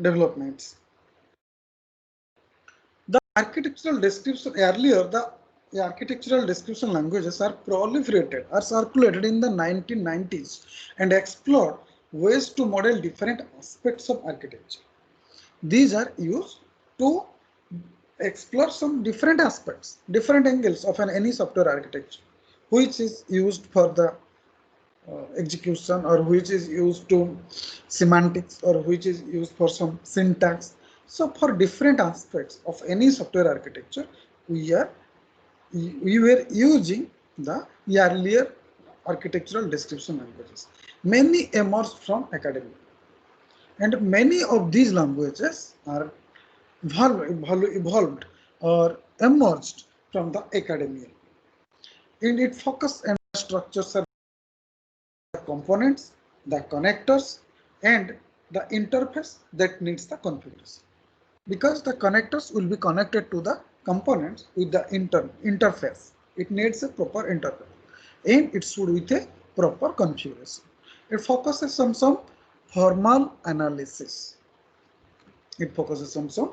developments. The architectural description earlier, the architectural description languages are proliferated or circulated in the 1990s and explored ways to model different aspects of architecture. These are used to explore some different aspects, different angles of any software architecture, which is used for the execution, or which is used to semantics, or which is used for some syntax. So for different aspects of any software architecture, we were using the earlier architectural description languages. Many emerged from academia, and many of these languages are evolved or emerged from the academia. And it focus on structures, the components, the connectors, and the interface that needs the configuration. Because the connectors will be connected to the components with the interface. It needs a proper interface, and it should with a proper configuration. It focuses on some formal analysis. It focuses on some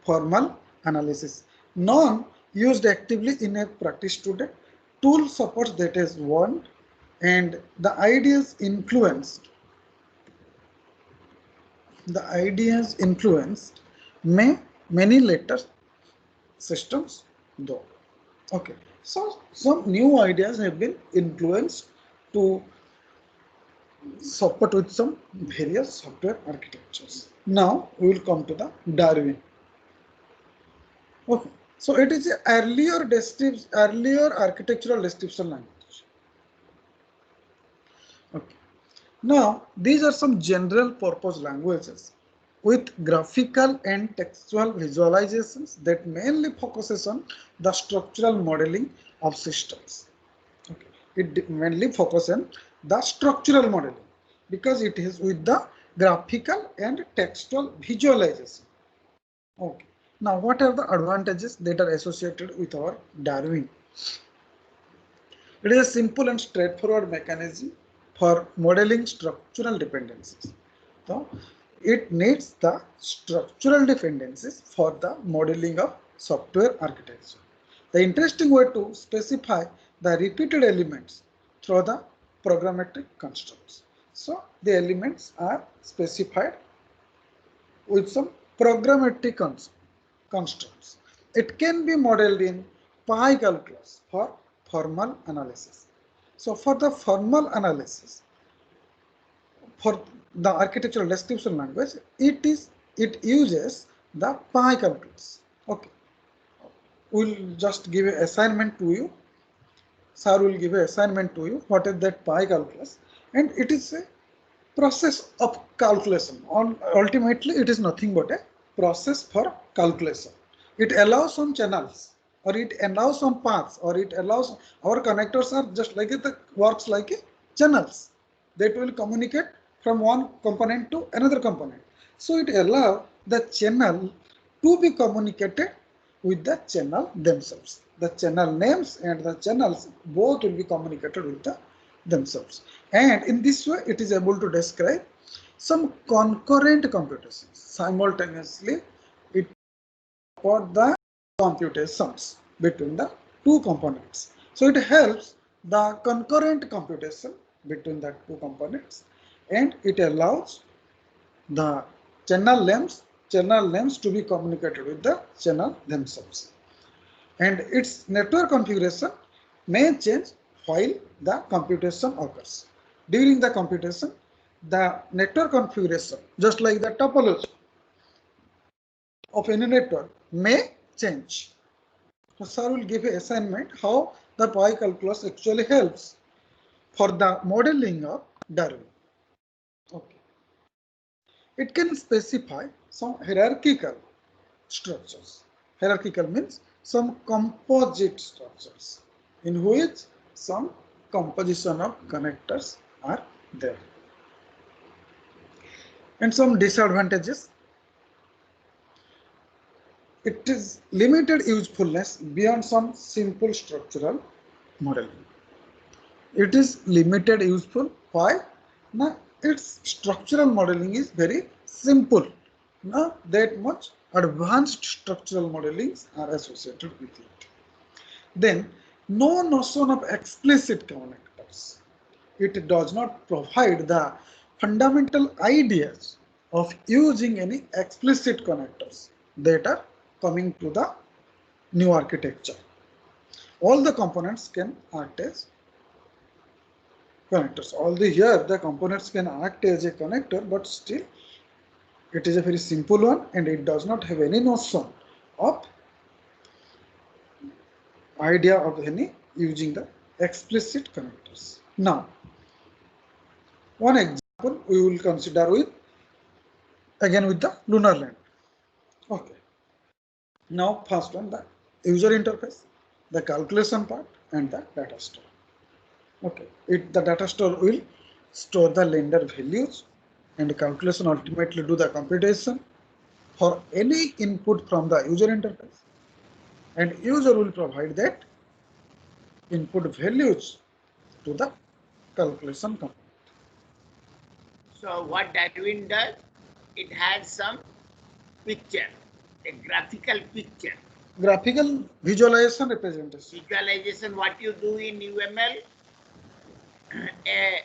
formal analysis. None used actively in a practice today. Tool supports that is one, and the ideas influenced many later systems though. Okay, so some new ideas have been influenced to support with some various software architectures. Now we will come to the Darwin. Okay, so it is an earlier architectural description language. Okay, now these are some general purpose languages with graphical and textual visualizations that mainly focuses on the structural modeling of systems. Okay, it mainly focuses on the structural modeling because it is with the graphical and textual visualization. Okay. Now, what are the advantages that are associated with our Darwin? It is a simple and straightforward mechanism for modeling structural dependencies. So, it needs the structural dependencies for the modeling of software architecture. The interesting way to specify the repeated elements through the programmatic constructs. So, the elements are specified with some programmatic constructs. It can be modeled in pi calculus for formal analysis. So for the formal analysis, for the architectural description language, it uses the pi calculus. Okay, we'll just give an assignment to you. Sir will give an assignment to you. What is that pi calculus? And it is a process of calculation. Ultimately, it is nothing but a process for calculation. It allows some channels, or it allows some paths, or it allows our connectors are just like it works like a channels that will communicate from one component to another component. So it allows the channel to be communicated with the channel themselves. The channel names and the channels both will be communicated with themselves. And in this way, it is able to describe some concurrent computations simultaneously. It support the computations between the two components. So it helps the concurrent computation between the two components, and it allows the channel names to be communicated with the channel themselves. And its network configuration may change while the computation occurs. During the computation, the network configuration, just like the topology of any network, may change. So sir will give an assignment how the pi calculus actually helps for the modeling of Darwin. Okay. It can specify some hierarchical structures. Hierarchical means some composite structures in which some composition of connectors are there. And some disadvantages. It is limited usefulness beyond some simple structural modeling. It is limited useful. Why? Now, its structural modeling is very simple. Now that much advanced structural modelings are associated with it. Then no notion of explicit connectors. It does not provide the fundamental ideas of using any explicit connectors that are coming to the new architecture. All the components can act as connectors. Although here the components can act as a connector, but still it is a very simple one and it does not have any notion of idea of any using the explicit connectors. Now, one example we will consider with again with the lunar lander. Okay. Now, first one, the user interface, the calculation part, and the data store. Okay. The data store will store the lander values, and the calculation ultimately do the computation for any input from the user interface, and user will provide that input values to the calculation component. So what Darwin does, it has some picture, a graphical picture. Graphical visualization representation. Visualization, what you do in UML, a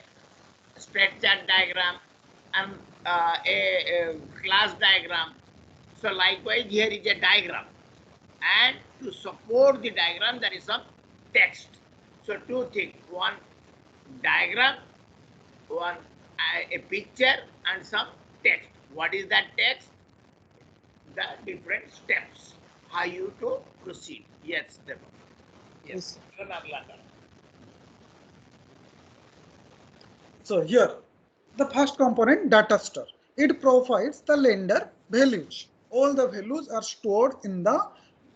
spread chart diagram and a class diagram. So likewise, here is a diagram, and to support the diagram, there is some text. So two things: one diagram, one a picture, and some text. What is that text? The different steps, how you to proceed. Yes, Deva. Yes. So here, the first component, data store. It provides the lender values. All the values are stored in the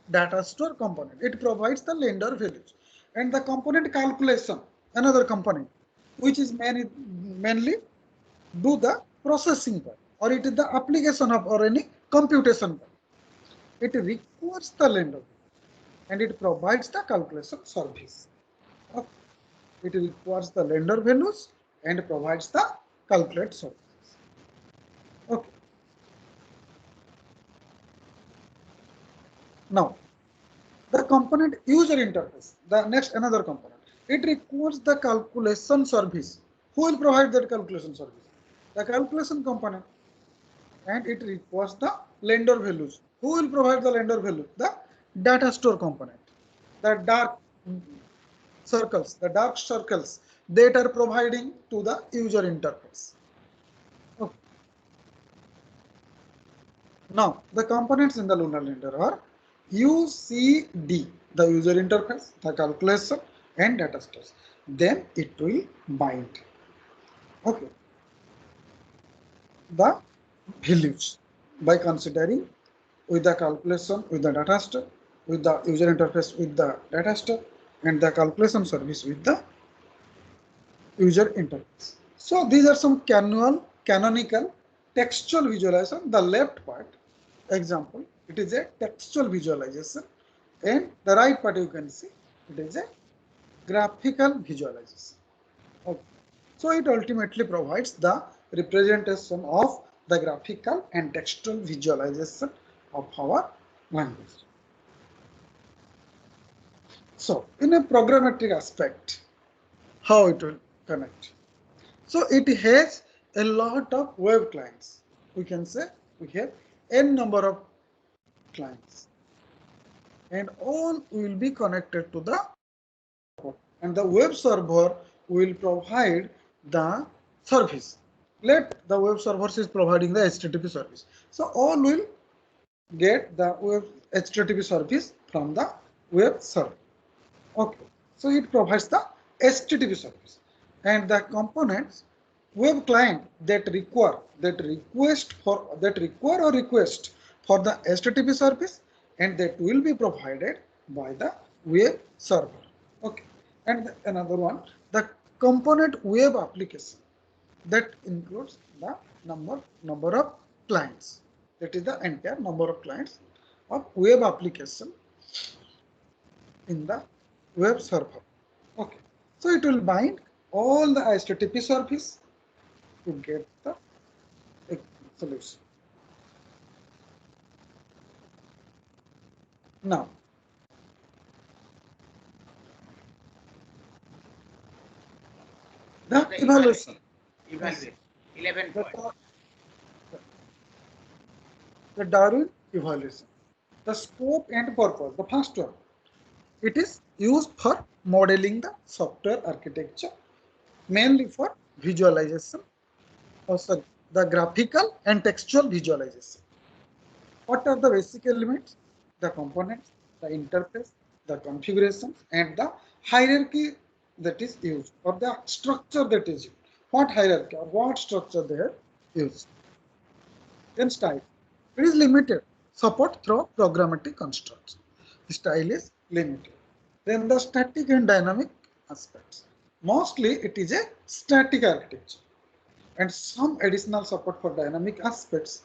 data store component. It provides the lender values. And the component calculation, another component, which is mainly do the processing part, or it is the application of or any computation part. It requires the lender and it provides the calculation service. Okay. It requires the lender values and provides the calculate services. Okay. Now, the component user interface, the next another component. It requires the calculation service. Who will provide that calculation service? The calculation component. And it requires the lender values. Who will provide the lender value? The data store component. The dark circles that are providing to the user interface. Okay. Now, the components in the lunar lander are UCD, the user interface, the calculation, and data stores. Then it will bind. Okay. The values by considering with the calculation with the data store, with the user interface with the data store, and the calculation service with the user interface. So these are some canonical textual visualization. The left part example, it is a textual visualization, and the right part you can see it is a graphical visualization. Okay. So it ultimately provides the representation of the graphical and textual visualization of our language. So in a programmatic aspect, how it will connect? So it has a lot of web clients. We can say we have n number of clients, and all will be connected to the server. And the web server will provide the service. Let the web server is providing the HTTP service. So all will get the web HTTP service from the web server. Okay, so it provides the HTTP service, and the components web client that require or request for the HTTP service, and that will be provided by the web server. Okay, and another one, the component web application that includes the number of clients. That is the entire number of clients of web application in the web server. Okay, so it will bind all the HTTP service to get the solution. Now, the The evaluation. Evaluate. 11 The, points. the Darwin evaluation. The scope and purpose. The first one. It is used for modeling the software architecture, mainly for visualization. Oh, sorry, the graphical and textual visualization. What are the basic elements? The components, the interface, the configurations, and the hierarchy that is used, or the structure that is used. What hierarchy or what structure they have used. Then style. It is limited. Support through programmatic constructs. Style is limited. Then the static and dynamic aspects. Mostly it is a static architecture and some additional support for dynamic aspects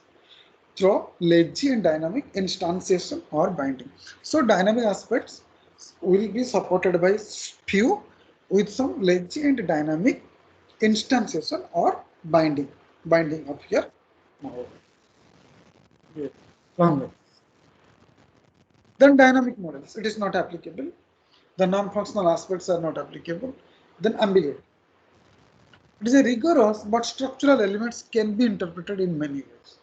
through lazy and dynamic instantiation or binding. So dynamic aspects will be supported by few with some lazy and dynamic instantiation or binding of your model. Longer. Then dynamic models, it is not applicable. The non-functional aspects are not applicable. Then ambiguity. It is a rigorous, but structural elements can be interpreted in many ways.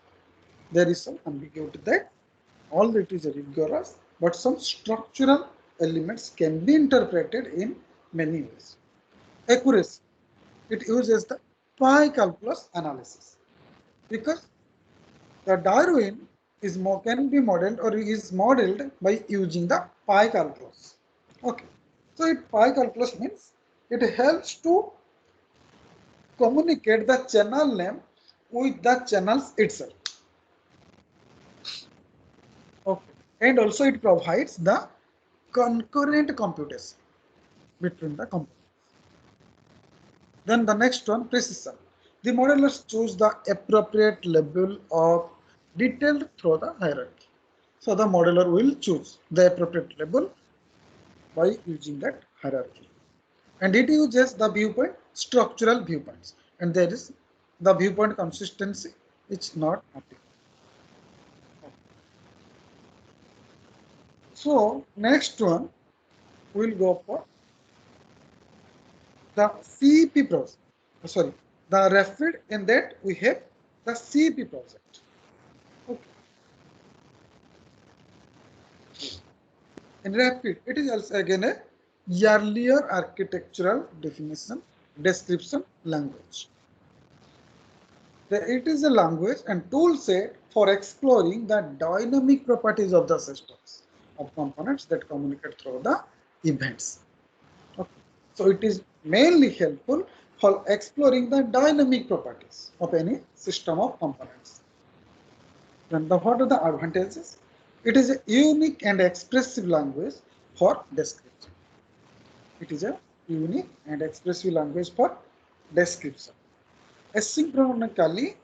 There is some ambiguity that all it is rigorous, but some structural elements can be interpreted in many ways. Accuracy. It uses the pi calculus analysis because the Darwin is can be modeled or is modeled by using the pi calculus. Okay, so pi calculus means it helps to communicate the channel name with the channels itself. Okay, and also it provides the concurrent computation between the components. Then the next one, precision. The modelers choose the appropriate level of detail through the hierarchy. So the modeler will choose the appropriate level by using that hierarchy. And it uses the viewpoint, structural viewpoints. And there is the viewpoint consistency, it's not applicable. So next one, we'll go for the CP project. Sorry, the RAFID, in that we have the CP project. Okay. In RAFID, it is also again a earlier architectural definition, description language. It is a language and tool set for exploring the dynamic properties of the systems of components that communicate through the events. Okay. So it is mainly helpful for exploring the dynamic properties of any system of components. Then what are the advantages? It is a unique and expressive language for description. It is a unique and expressive language for description. Asynchronously,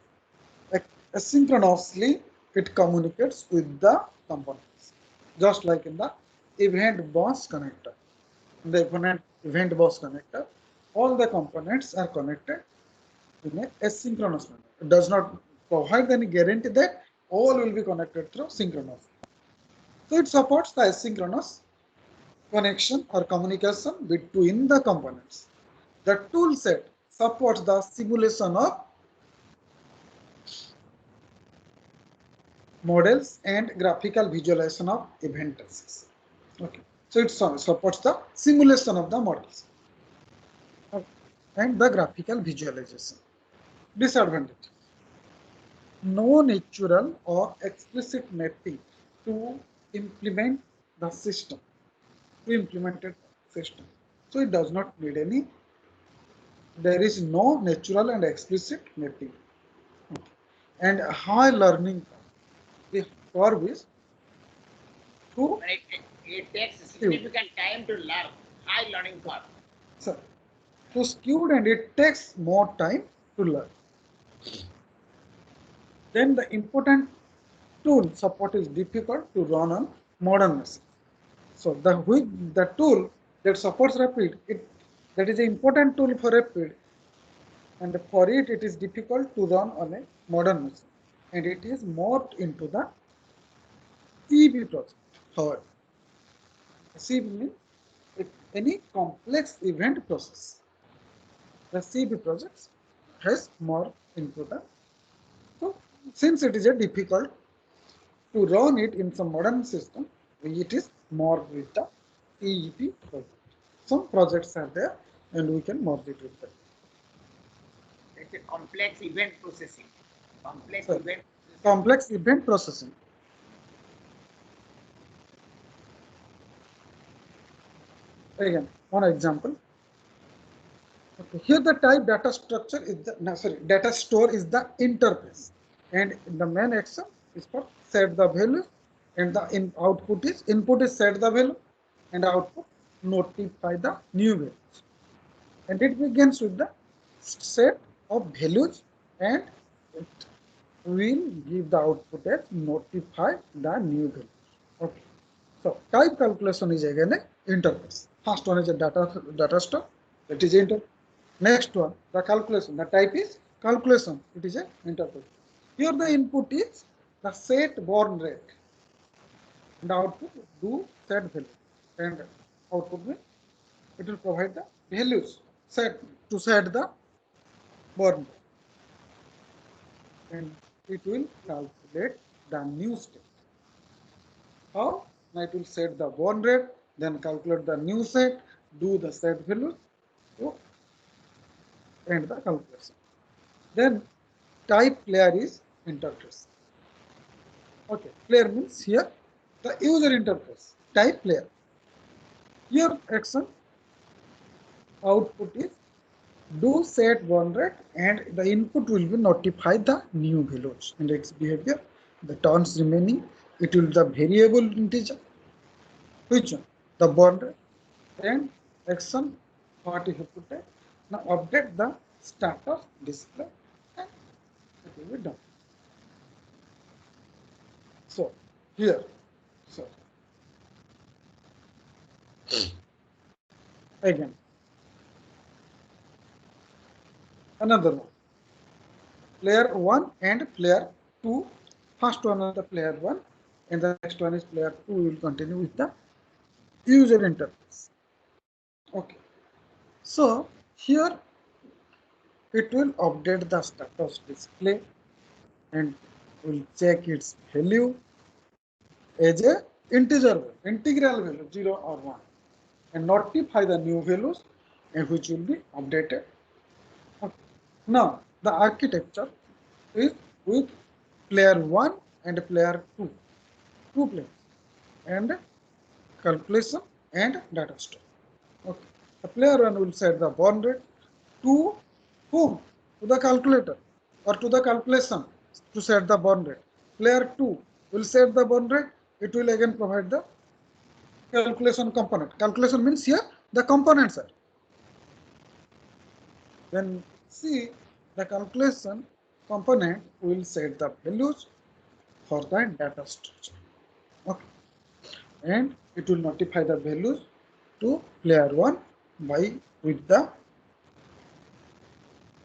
asynchronously, it communicates with the components, just like in the event bus connector. In the event bus connector, all the components are connected in a asynchronous manner. It does not provide any guarantee that all will be connected through synchronous. So it supports the asynchronous connection or communication between the components. The tool set supports the simulation of models and graphical visualization of event tasks. Okay, so it supports the simulation of the models and the graphical visualization. Disadvantage: no natural or explicit mapping to implement the system, to implemented system. So it does not need any. There is no natural and explicit mapping, and high learning. The curve is too It takes skewed. significant time to learn. High learning curve. So, too skewed, and it takes more time to learn. Then the important tool support is difficult to run on modern machines. So the tool that supports Rapid, that is an important tool for Rapid, and for it is difficult to run on a modern machine, and it is more into the EV project. However, CEP means any complex event process. The CEP projects has more input. So since it is a difficult to run it in some modern system, it is more with the EEP project. Some projects are there and we can merge it with them. It's a complex event processing. Complex event processing. Again, one example. Okay, here the type data structure is the data store is the interface, and the main action is for set the value, and the output is input is set the value, and output notify the new values, and it begins with the set of values, and it will give the output as notify the new values. Okay, so type calculation is again a interface. First one is a data store, that is interface. Next one, the calculation. The type is calculation. It is an interface. Here the input is the set born rate. And the output do set value. And output will it will provide the values set to set the born rate. And it will calculate the new state. How? Now it will set the born rate, then calculate the new set, do the set value. So and the calculation. Then type player is interface. Okay, player means here the user interface. Type player. Here action output is do set born rate, and the input will be notify the new values and its behavior. The terms remaining, it will be the variable integer. Which one? The born rate, and action what you have to take. Now update the status display and it will be done. So here, so again another one, player 1 and player 2. First one is the player 1 and the next one is player 2. We will continue with the user interface. Okay, so here it will update the status display and will check its value as a integer value, integral value 0 or 1, and notify the new values and which will be updated. Okay. Now the architecture is with player 1 and player 2, two players, and calculation and data store. Okay. The player 1 will set the born rate to whom? To the calculator or to the calculation to set the born rate. Player 2 will set the born rate. It will again provide the calculation component. Calculation means here the components are. Then see the calculation component will set the values for the data structure. Okay. And it will notify the values to player 1 by with the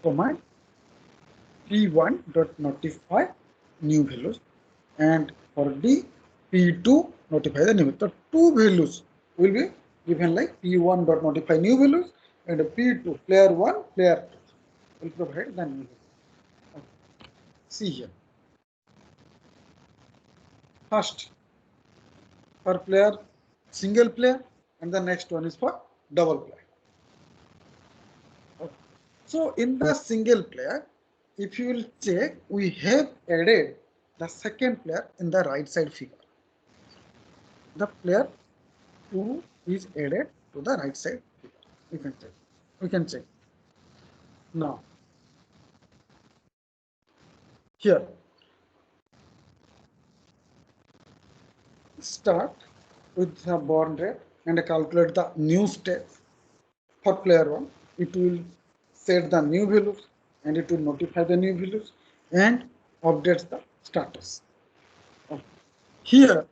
command p1.notify new values, and for D p2 notify the new values. So two values will be given like p1.notify new values and p2 player 1 player 2 will provide the new values. Okay. See here. First for player single player and the next one is for double player. Okay. So in the single player, if you will check, we have added the second player in the right side figure. The player 2 is added to the right side figure. You can check. We can check. Now, here, start with the born rate and calculate the new state for player 1. It will set the new values and it will notify the new values and updates the status. Okay. Here,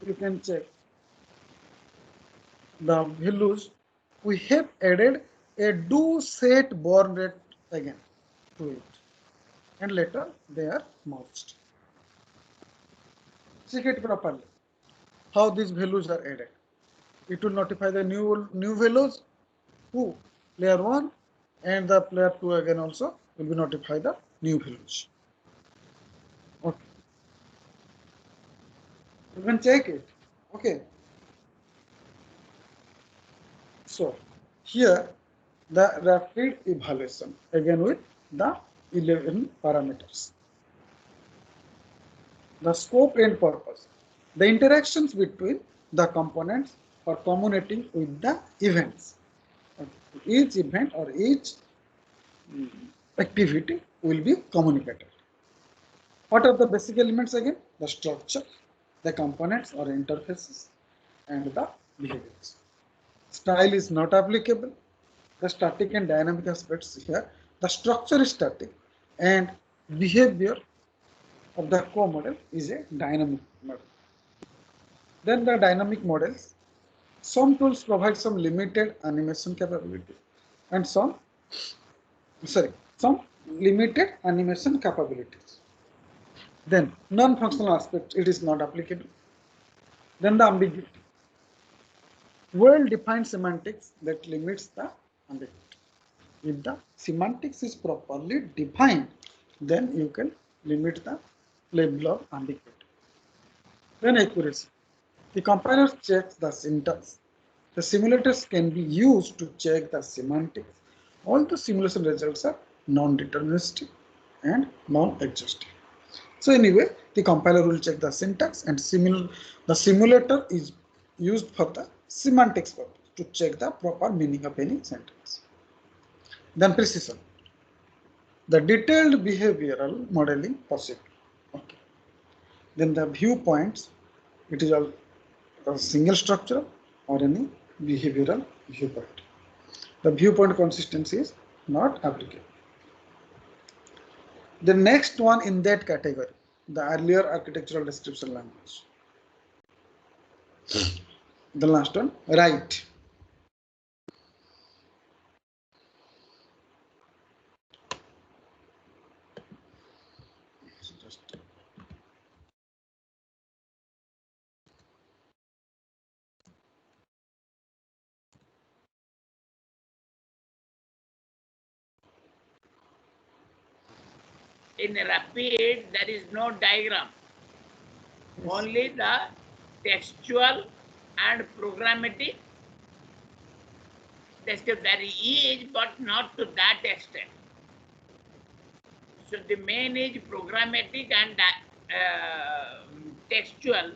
you can check the values. We have added a do set born rate again to it, and later they are merged. Check it properly how these values are added. It will notify the new values to player 1, and the player 2 again also will be notify the new values. Okay. You can check it. Okay. So here the rapid evaluation again with the 11 parameters. The scope and purpose. The interactions between the components for communicating with the events. Each event or each activity will be communicated. What are the basic elements again? The structure, the components or interfaces, and the behaviors. Style is not applicable. The static and dynamic aspects here. The structure is static and behavior of the core model is a dynamic model. Then the dynamic models. Some tools provide some limited animation capability and some limited animation capabilities. Then non-functional aspect, it is not applicable. Then the ambiguity. Well-defined semantics that limits the ambiguity. If the semantics is properly defined, then you can limit the level of ambiguity. Then accuracy. The compiler checks the syntax. The simulators can be used to check the semantics. All the simulation results are non-deterministic and non-exhaustive. So anyway, the compiler will check the syntax and the simulator is used for the semantics purpose to check the proper meaning of any sentence. Then precision. The detailed behavioral modeling possible. Okay. Then the viewpoints, it is a single structure or any behavioral viewpoint. The viewpoint consistency is not applicable. The next one in that category, the earlier architectural description language. The last one, right. In Rapid, there is no diagram. Yes. Only the textual and programmatic. There is, but not to that extent. So the main is programmatic and textual,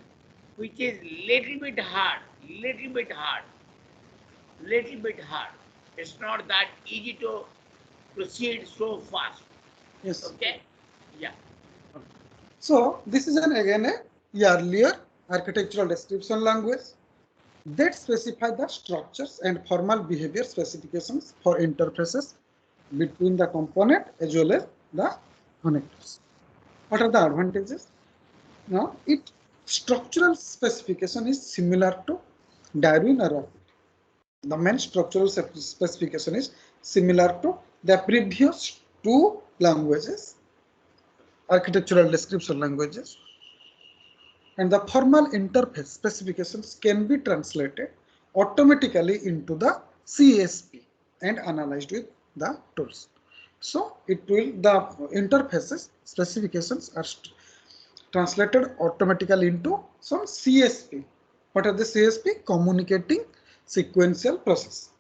which is little bit hard. It's not that easy to proceed so fast. Yes. Okay. Yeah. So this is again a earlier architectural description language that specify the structures and formal behavior specifications for interfaces between the component as well as the connectors. What are the advantages? Now, its structural specification is similar to Darwin or Rapid. The main structural specification is similar to the previous two languages, architectural description languages, and the formal interface specifications can be translated automatically into the CSP and analyzed with the tools. So it will, the interfaces specifications are translated automatically into some CSP. What are the CSP? Communicating sequential process.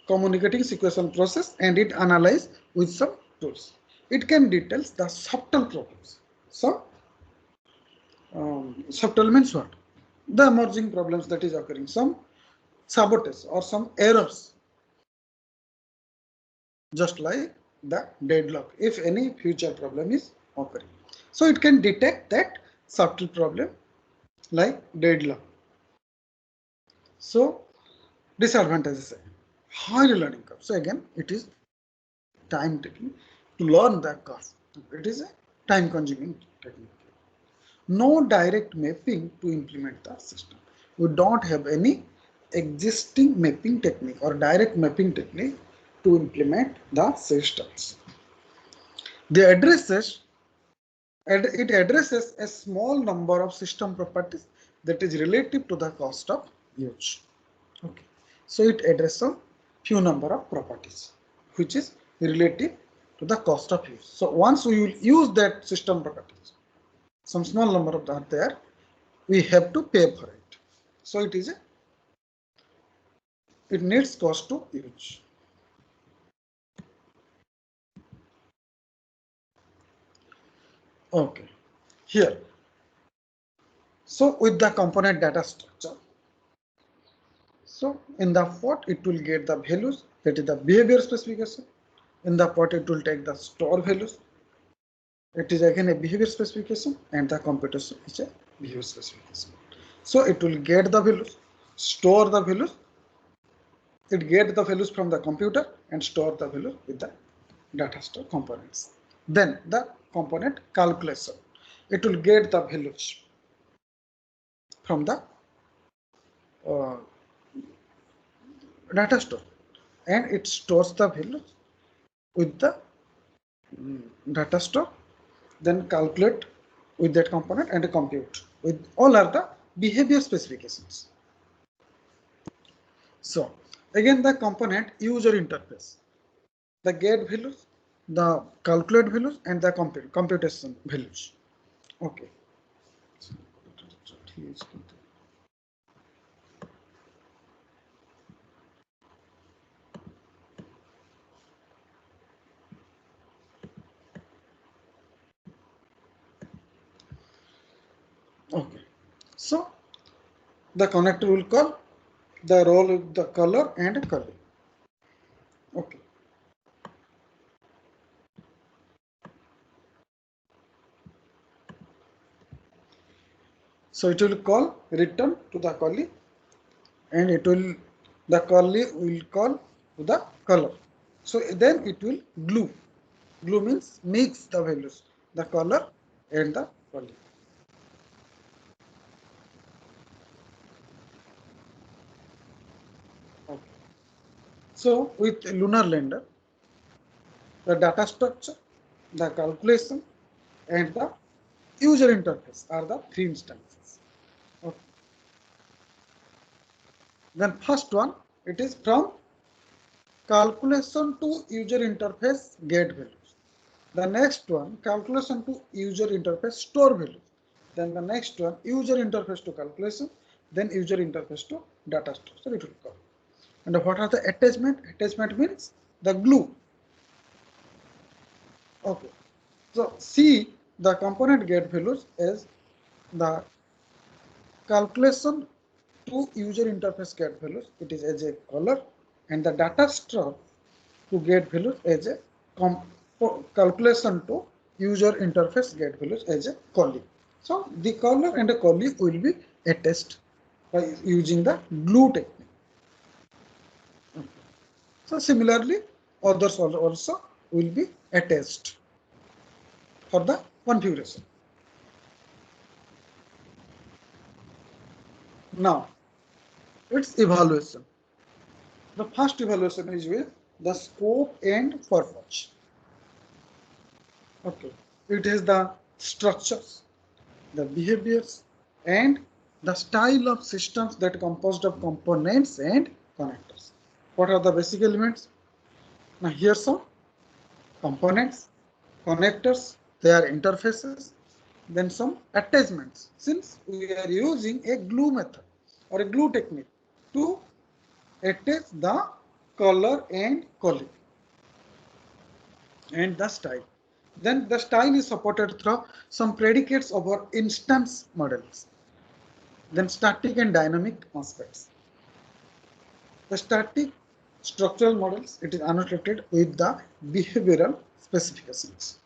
Communicating sequential process, and it analyzes with some tools. It can details the subtle problems. So subtle means what? The emerging problems that is occurring, some sabotage or some errors, just like the deadlock, if any future problem is occurring. So it can detect that subtle problem like deadlock. So disadvantages, high learning curve. So again, it is time taking to learn the curve. It is a time consuming technique. No direct mapping to implement the system. We don't have any existing mapping technique or direct mapping technique to implement the systems. It addresses a small number of system properties that is relative to the cost of use. Okay, so it addresses a few number of properties which is relative to the cost of use. So once we will use that system properties, some small number of that there, we have to pay for it. So it is it needs cost to use. Okay, here. So with the component data structure, so in the port it will get the values, that is the behavior specification. In the port it will take the store values. It is again a behavior specification, and the computation is a behavior specification. So it will get the values, store the values, it get the values from the computer and store the values with the data store components. Then the component calculation, it will get the values from the data store and it stores the values with the data store, then calculate with that component and compute with all are the behavior specifications. So again the component user interface, the get values, the calculate values and the computation values. Okay. Okay. So the connector will call the role of the color and color. Okay. So it will call return to the curly and it will the curly will call to the color. So then it will glue. Glue means mix the values, the color and the curly. Okay. So with Lunar Lander, the data structure, the calculation and the user interface are the three instances. Okay. Then first one, it is from calculation to user interface get values. The next one, calculation to user interface store values. Then the next one, user interface to calculation, then user interface to data store. So it will come. And what are the attachment? Attachment means the glue. Okay. So see the component get values as the calculation to user interface get values. It is as a color, and the data store to get values as a calculation to user interface get values as a collie. So the color and the collie will be attached by using the glue technique. So similarly, others also will be attached for the configuration. Now, its evaluation. The first evaluation is with the scope and purpose. Okay, it is the structures, the behaviors, and the style of systems that are composed of components and connectors. What are the basic elements? Now here some components, connectors, their interfaces, then some attachments. Since we are using a glue method or a glue technique to attach the color and color and the style. Then the style is supported through some predicates of our instance models. Then static and dynamic aspects. The static structural models, it is annotated with the behavioral specifications.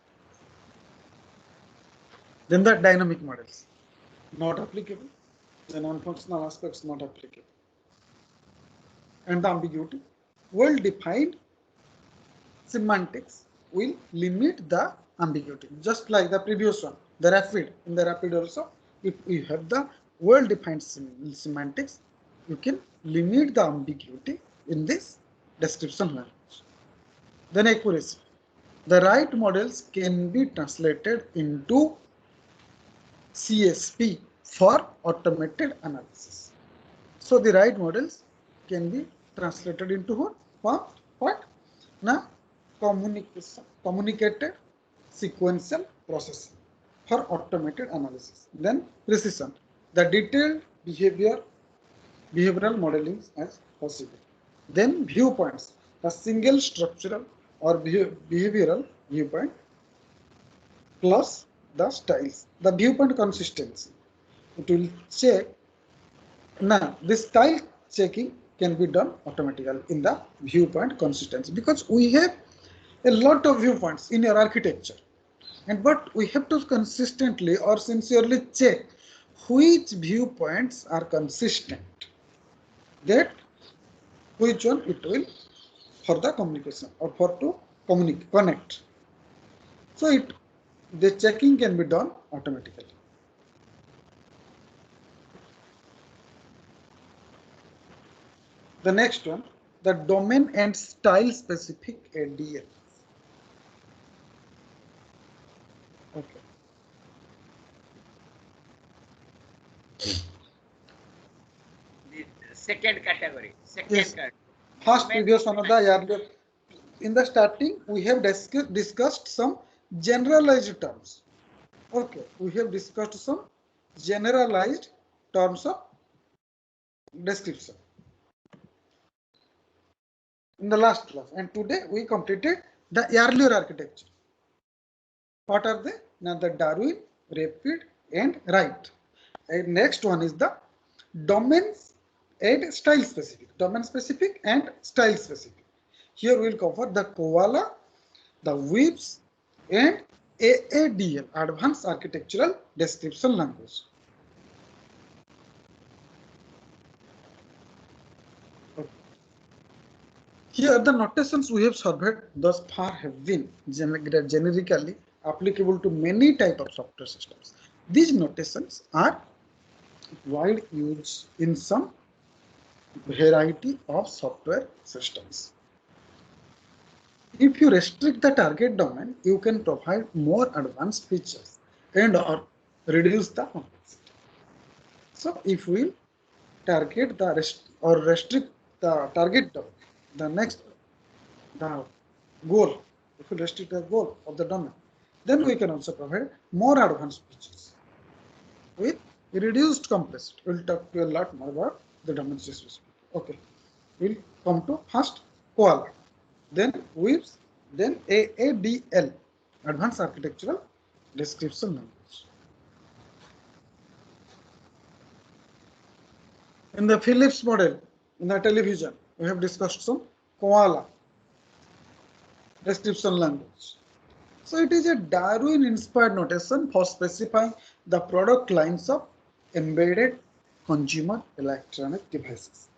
Then the dynamic models, not applicable. The non-functional aspects not applicable. And the ambiguity, well-defined semantics will limit the ambiguity. Just like the previous one, the rapid. In the rapid also, if you have the well-defined semantics, you can limit the ambiguity in this description language. Then accuracy. The right models can be translated into CSP, for automated analysis. So the right models can be translated into what? Now, communicated sequential processing for automated analysis. Then precision, the detailed behavioral modeling as possible. Then viewpoints, the single structural or behavioral viewpoint plus the styles. The viewpoint consistency. It will check. Now, this style checking can be done automatically in the viewpoint consistency because we have a lot of viewpoints in your architecture, and but we have to consistently or sincerely check which viewpoints are consistent, that which one it will for the communication or for to connect. So the checking can be done automatically. The next one, the domain and style specific ADL. Okay. The second category. Yes. First previous one of the earlier. In the starting, we have discussed some generalized terms. Okay, we have discussed some generalized terms of description in the last class, and today we completed the earlier architecture. What are they? Now the Darwin, Rapid, and Wright. And next one is the domains and style specific. Domain specific and style specific. Here we will cover the Koala, the WIPS, and AADL, Advanced Architectural Description Language. Here the notations we have surveyed thus far have been generically applicable to many types of software systems. These notations are wide used in some variety of software systems. If you restrict the target domain, you can provide more advanced features and or reduce the complexity. So if we target the restrict the target domain, the goal, if we restrict the goal of the domain, then we can also provide more advanced features with reduced complexity. We'll talk to a lot more about the domain specific. Okay, we'll come to first Koala, then WIPS, then AADL, Advanced Architectural Description Language. In the Philips model, in the television, we have discussed some Koala description language. So it is a Darwin-inspired notation for specifying the product lines of embedded consumer electronic devices.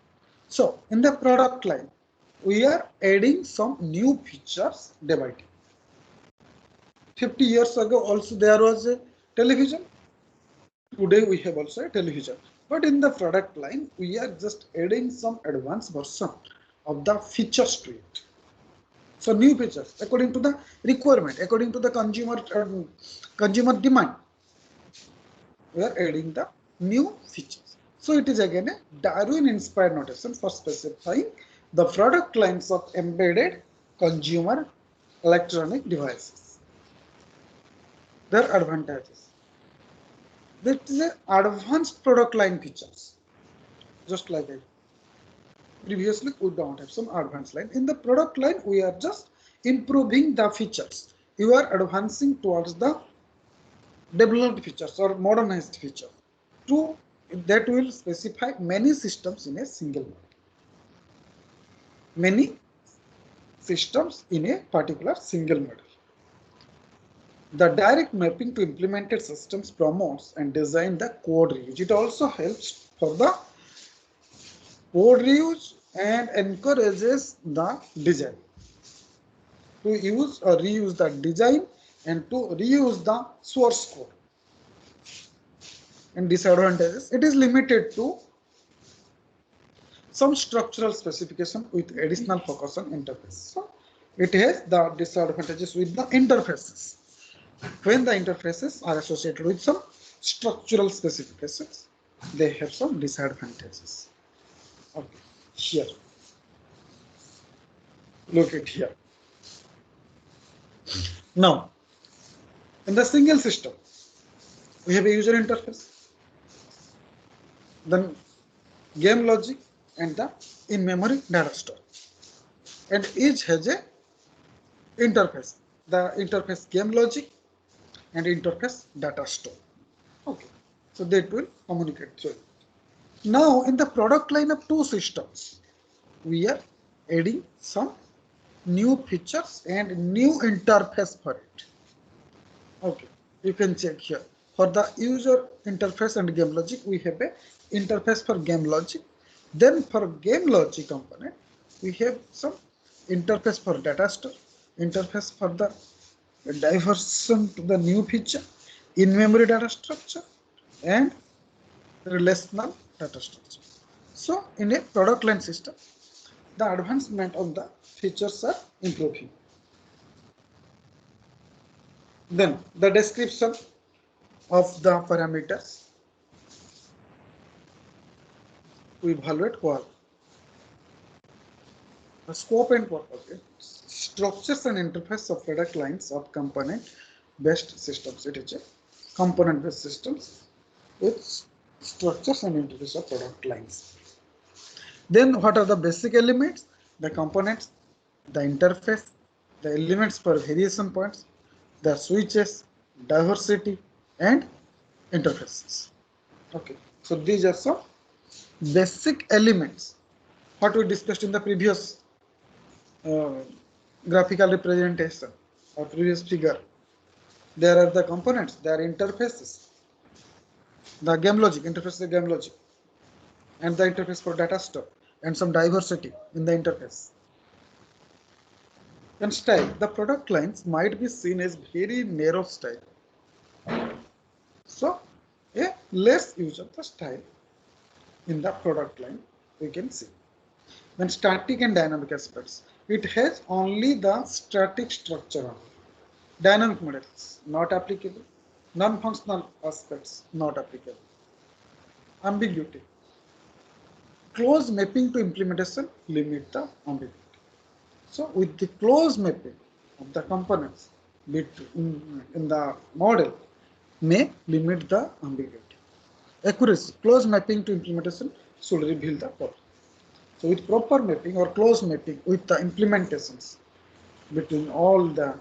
So in the product line, we are adding some new features day by day. 50 years ago also there was a television. Today we have also a television. But in the product line, we are just adding some advanced version of the features to it. So new features according to the requirement, according to the consumer demand, we are adding the new features. So it is again a Darwin-inspired notation for specifying the product lines of embedded consumer electronic devices. Their advantages. That is a advanced product line features, just like it. Previously, we don't have some advanced line. In the product line, we are just improving the features. You are advancing towards the developed features or modernized feature. That will specify many systems in a single model. Many systems in a particular single model. The direct mapping to implemented systems promotes and design the code reuse. It also helps for the code reuse and encourages the design to use or reuse the design and to reuse the source code. And disadvantages, it is limited to some structural specification with additional focus on interface. So it has the disadvantages with the interfaces. When the interfaces are associated with some structural specifications, they have some disadvantages. Okay, here, look at here. Now, in the single system, we have a user interface, then game logic, and the in-memory data store. And each has a interface, the interface game logic and interface data store. Okay, so that will communicate through it. Now, in the product line of two systems, we are adding some new features and new interface for it. Okay, you can check here. For the user interface and game logic, we have a interface for game logic. Then for game logic component, we have some interface for data store, interface for the diversion to the new feature, in-memory data structure, and relational data structure. So in a product line system, the advancement of the features are improving. Then the description of the parameters, we evaluate qual. The scope and purpose, structures and interface of product lines of component based systems. It is a component based systems with structures and interface of product lines. Then what are the basic elements? The components, the interface, the elements for variation points, the switches, diversity, and interfaces. Okay, so these are some basic elements what we discussed in the previous graphical representation or previous figure. There are the components, there are interfaces, the game logic, interface the game logic, and the interface for data store, and some diversity in the interface. And style, the product lines might be seen as very narrow style. So a less use of the style in the product line we can see. Then static and dynamic aspects. It has only the static structure. Dynamic models not applicable. Non-functional aspects not applicable. Ambiguity. Close mapping to implementation limit the ambiguity. So with the close mapping of the components in the model may limit the ambiguity. Accuracy. Close mapping to implementation should reveal the problem. So with proper mapping or close mapping with the implementations between all the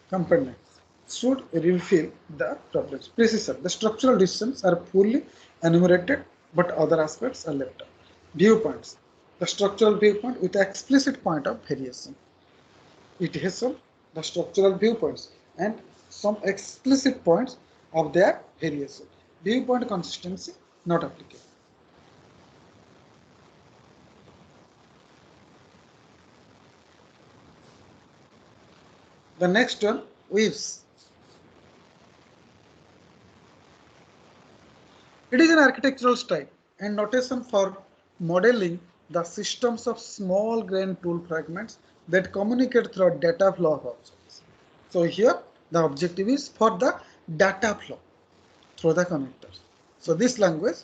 components should reveal the problems. Precision. The structural decisions are fully enumerated, but other aspects are left out. Viewpoints. The structural viewpoint with explicit point of variation. It has some the structural viewpoints and some explicit points of their variation. Viewpoint consistency not applicable. The next one, waves. It is an architectural style and notation for modeling the systems of small grain tool fragments that communicate through data flow of objects. So here the objective is for the data flow through the connectors. So this language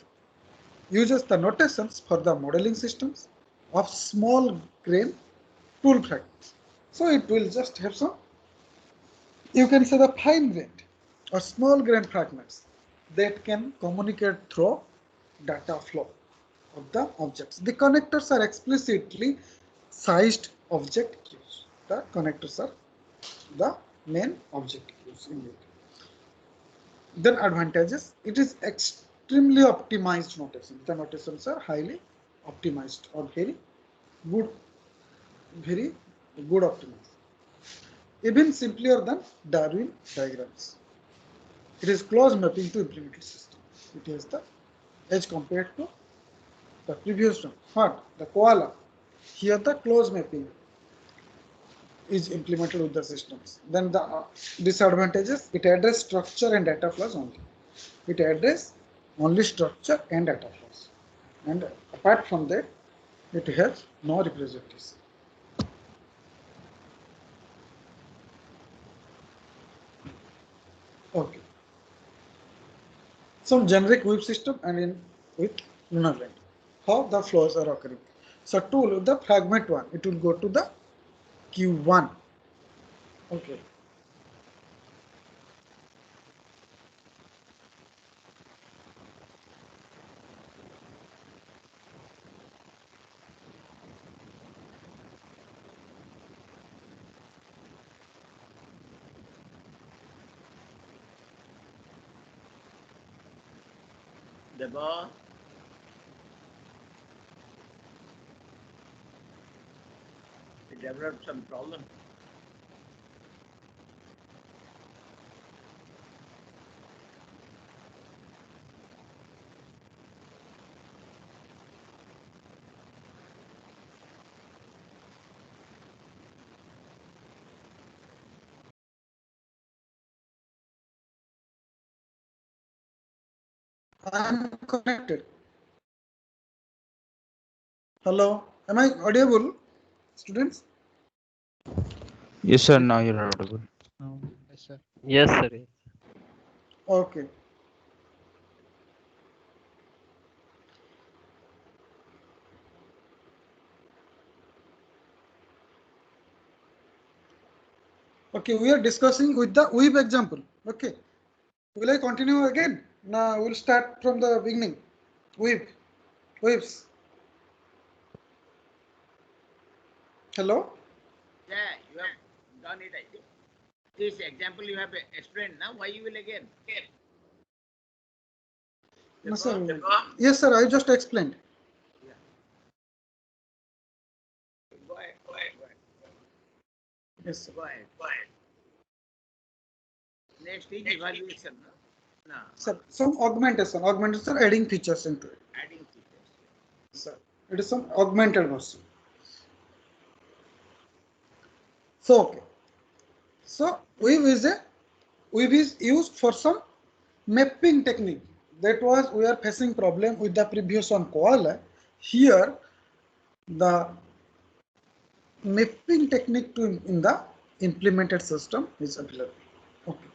uses the notations for the modeling systems of small grain tool fragments. So it will just have some, you can say, the fine grained or small grain fragments that can communicate through data flow of the objects. The connectors are explicitly sized object queues. The connectors are the main object queues in it. Then advantages, it is extremely optimized notation. The notations are highly optimized or very good optimized. Even simpler than Darwin diagrams. It is close mapping to implemented system. It is the as compared to the previous one. What? The koala. Here the close mapping is implemented with the systems. Then the disadvantages, it addresses structure and data flows only. It addresses only structure and data flows. And apart from that, it has no representation. Okay. some generic wave system and in with lunar land. How the flows are occurring. So to the fragment 1, it will go to the Q1. Okay. Debo, we developed some problem. I am connected. Hello, am I audible, students? Yes, sir. Now you're audible. Yes, sir. Yes, sir. Yes. Okay. Okay, we are discussing with the wave example. Okay. Will I continue again? Now we'll start from the beginning. Waves. Hello? Yeah, you have done it, I think. This example you have explained now. Why you will again? No, sir. Yes, sir. I just explained. Yeah. Go ahead. Go ahead. Go ahead. Yes, sir. Go ahead. Go ahead. Next is evaluation. No. Sir, some augmentation. Augmentation, adding features into it. Adding features. Sir, it is some augmented version. So, okay. So, wave is used for some mapping technique. That was we are facing problem with the previous one Koala. Here, the mapping technique to in the implemented system is available. Okay.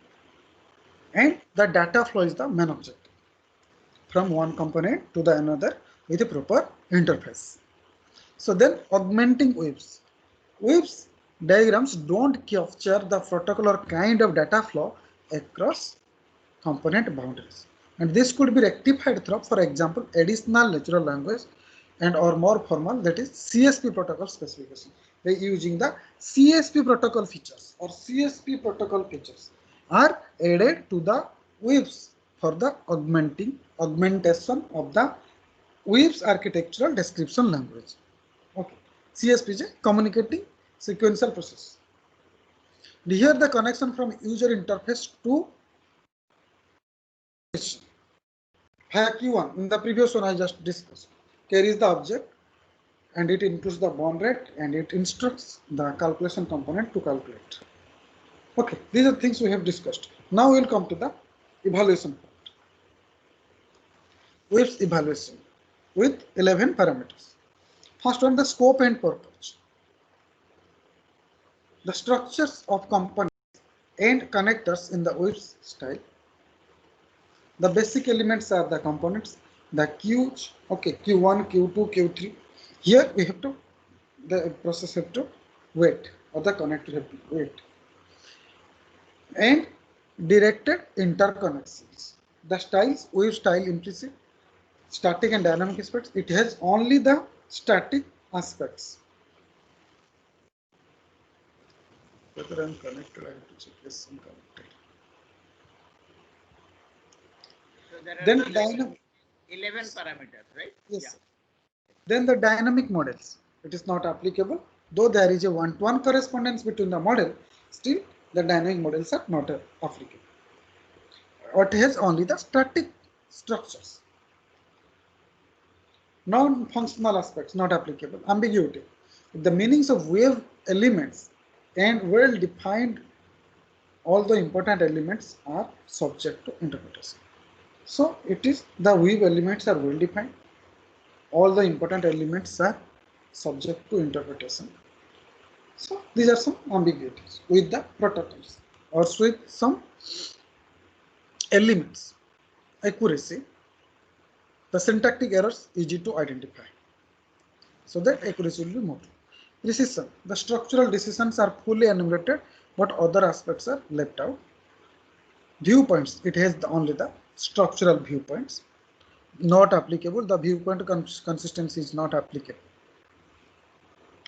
And the data flow is the main objective from one component to the another with a proper interface. So then augmenting waves. Waves diagrams don't capture the protocol or kind of data flow across component boundaries. And this could be rectified through, for example, additional natural language and or more formal, that is CSP protocol specification. By using the CSP protocol features or CSP protocol features are added to the waves for the augmentation of the waves architectural description language. Okay. CSP is a communicating sequential process. Here the connection from user interface to Q1 in the previous one I just discussed carries the object and it includes the bond rate and it instructs the calculation component to calculate. Okay, these are things we have discussed. Now we will come to the evaluation part. Waves evaluation with 11 parameters. First one, the scope and purpose. The structures of components and connectors in the waves style. The basic elements are the components, the queues, okay, Q1, Q2, Q3. Here we have to, the process have to wait or the connector have to wait. And directed interconnections. The styles, wave style implicit, static and dynamic aspects. It has only the static aspects. Whether I'm connected, I have to check. Yes, I'm connected. So there are Then 11 parameters, right? Yes. Yeah. Then the dynamic models. It is not applicable. Though there is a one-to-one correspondence between the model, still the dynamic models are not applicable. It has only the static structures. Non-functional aspects not applicable. Ambiguity. The meanings of wave elements and well-defined, all the important elements are subject to interpretation. So it is the wave elements are well-defined. All the important elements are subject to interpretation. So these are some ambiguities with the protocols or with some elements. accuracy, the syntactic errors easy to identify. So that accuracy will be more. Precision, the structural decisions are fully enumerated, but other aspects are left out. Viewpoints, it has only the structural viewpoints, not applicable. The viewpoint consistency is not applicable.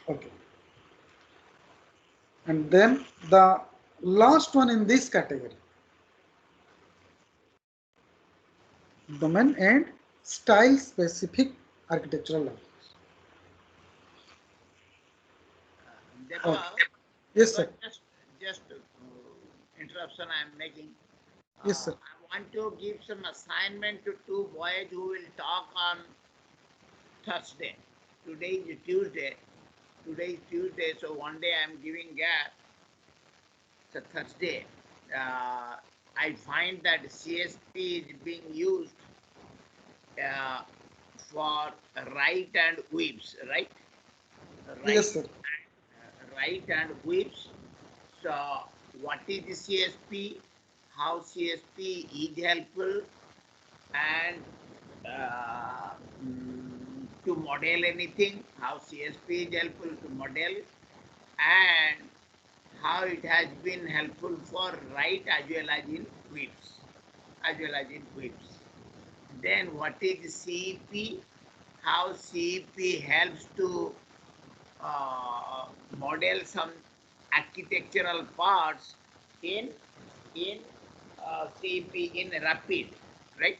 Okay. And then the last one in this category, domain and style specific architectural language. Deepak, Okay. Yes, sir. just interruption I am making. Yes, sir. I want to give some assignment to two boys who will talk on Thursday. Today is Tuesday. Today is Tuesday, so one day I am giving gap. So Thursday, I find that CSP is being used for right and whips, right? Yes, sir. Right and whips. So what is the CSP? How CSP is helpful, and to model anything, how CSP is helpful to model, and how it has been helpful for right as well as in whips, as well as in whips. Then what is CEP? How CEP helps to model some architectural parts in in CEP in rapid, right?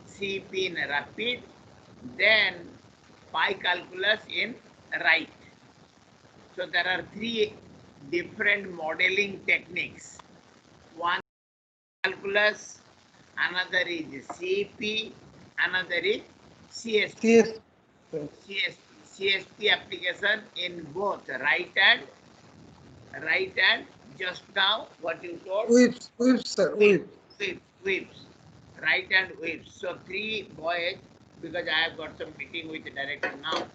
CEP in rapid, then pi calculus in right. So there are three different modeling techniques. One calculus, another is CEP, another is CSP. Yes. CSP application in both right and just now what you told Whips, sir. whips, right and whips. So three boys, because I have got some meeting with the director now,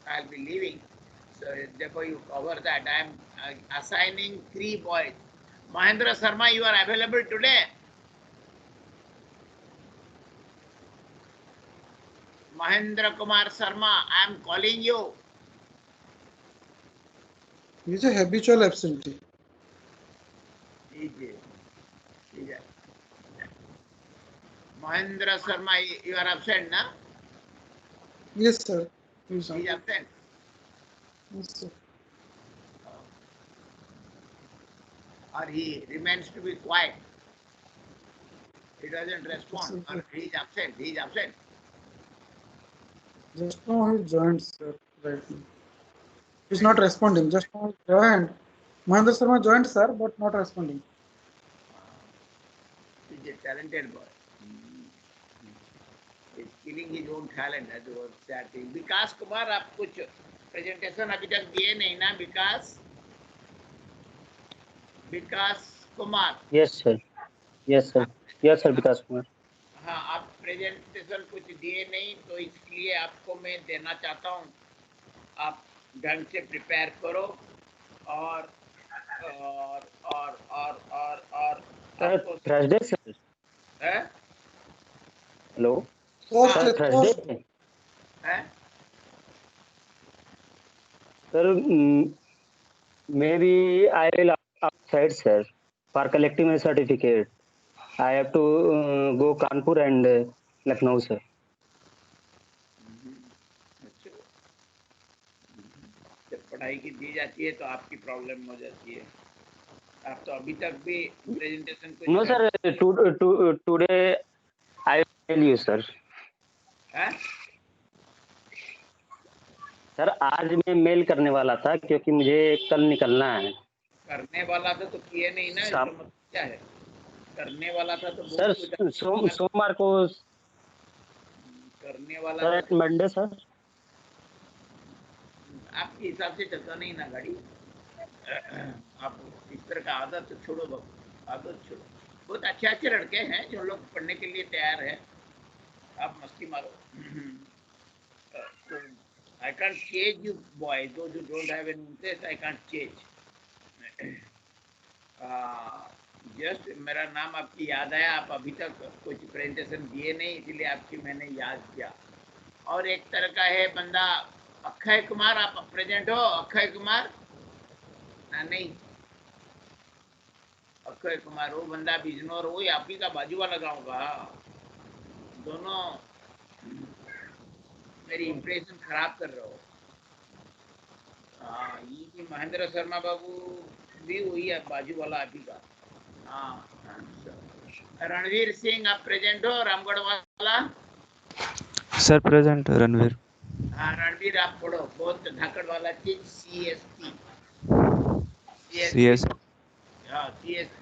I'll be leaving. So therefore you cover that. I am assigning three boys. Mahendra Sharma, you are available today. Mahendra Kumar Sharma, I am calling you. He is a habitual absentee. Mahendra Sharma, you are absent, na? Yes, sir. He is absent. Yes, sir. Or he remains to be quiet. He doesn't respond. Or he is absent. He is absent. Just now he joined, sir. Right now. He's not responding. Just now he joined. Mahendra Sharma joined, sir, but not responding. He's a talented boy. He's killing his own talent. That was that thing. विकास कुमार, आप कुछ presentation अभी तक दिए नहीं ना? विकास Kumar. Yes, sir. Yes, sir. Yes, sir. Vikas Kumar. हाँ, आप presentation कुछ दिए नहीं, तो इसलिए आपको मैं देना चाहता हूँ. आप ढंग से प्रिपेयर करो और Thursday, sir. है? Hello. Thursday, Thursday. है? Sir, maybe I will outside, sir, for collecting my certificate. I have to go Kanpur and Lucknow, sir. जब पढ़ाई की दी जाती है तो आपकी प्रॉब्लम हो जाती है. आप तो अभी तक भी प्रेजेंटेशन को No, sir. Today I will tell you, sir. है? सर आज मैं मेल करने वाला था क्योंकि मुझे कल निकलना है. करने वाला था तो किए नहीं ना, इसका मतलब क्या है? करने वाला था तो सर सोमवार को करने वाला सर था. Monday sir. आपके हिसाब से चलता नहीं ना गाड़ी. आप इस तरह का आदत तो छोड़ो बाबू, आदत छोड़ो. बहुत अच्छे अच्छे लड़के हैं जो लोग पढ़ने के लिए तैयार है. आप मस्ती मारो. I can't change you boys. Those who don't have any interest, I can't change. Just मेरा नाम आपकी याद आया, आप अभी तक कुछ प्रेजेंटेशन दिए नहीं, इसलिए आपकी मैंने याद किया। और एक तरह का है बंदा अक्षय कुमार, आप प्रेजेंट हो? अक्षय कुमार नहीं, अक्षय कुमार वो बंदा बिजनौर, वही आप ही का बाजू वाला गाँव का। दोनों मेरी इंप्रेशन खराब कर रहे हो। हाँ, ये महेंद्र शर्मा बाबू भी वही है, बाजू वाला आप ही का। हाँ, रणवीर सिंह आप प्रेजेंट हो, रामगढ़ वाला? Sir present Ranveer. हाँ, रणवीर आप पढ़ो, बहुत धाकड़ वाला चीज, CSP। CS हाँ, CSP।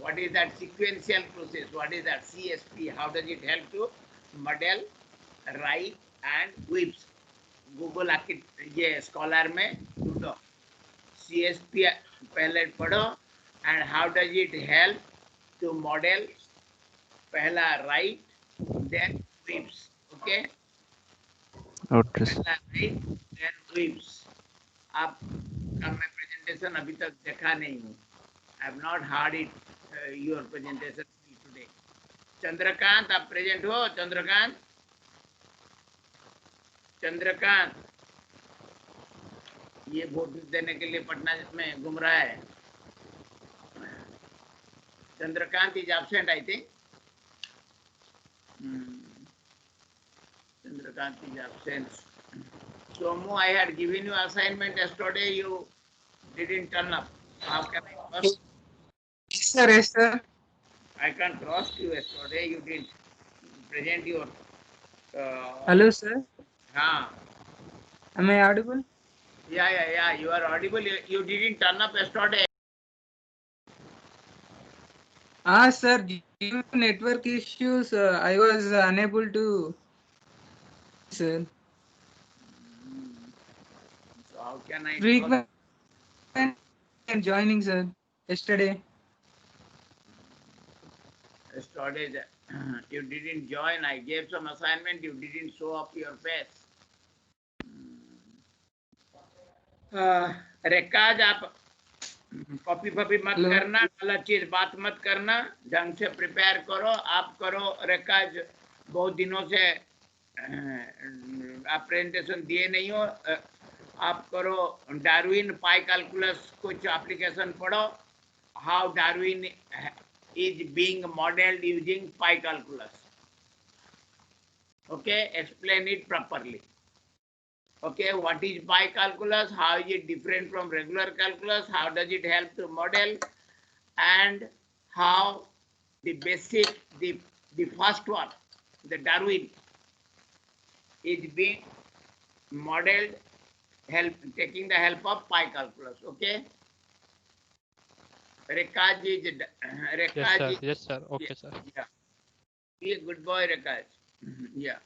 What is that sequential process? What is that CSP? How does it help to model, write and whips? Google आके ये स्कॉलर में ढूंढो, CSP पहले पढ़ो, and how does it help to model, पहला write then whips, okay? Okay पहला write then whips। आपका मैं प्रेजेंटेशन अभी तक देखा नहीं हूँ, I have not heard it your presentation today. Chandrakant आप प्रेजेंट हो? चंद्रकांत, चंद्रकांत ये वोट देने के लिए पटना में घूम रहा है। Chandrakant is absent, I think. Chandrakant is absent. Somu, I had given you assignment yesterday. You didn't turn up. How can I trust? Yes, sir. Yes, sir. I can't trust you yesterday. You didn't present your. Hello, sir. हाँ. Am I audible? Yeah. You are audible. You didn't turn up yesterday. Sir. Due to network issues, I was unable to. Sir. So how can I? Frequent and joining, sir. Yesterday. Yesterday you didn't join. I gave some assignment. You didn't show up your face. रेकाज आप copy फॉपी मत Hello. करना, गलत चीज बात मत करना, ढंग से प्रिपेयर करो। आप करो रेकाज, बहुत दिनों से आप प्रेजेंटेशन दिए नहीं हो। आप करो डार्विन पाई कैलकुलस, कुछ एप्लीकेशन पढ़ो, how Darwin is being modelled using pi calculus, okay? Explain it properly. Okay, what is pi calculus? How is it different from regular calculus? How does it help to model? And how the basic, the first one, the Darwin, is being modeled, taking the help of pi calculus. Okay. Rekaj is Yes, sir. Okay, sir. Yeah. Be a good boy, Rekaj. Yeah.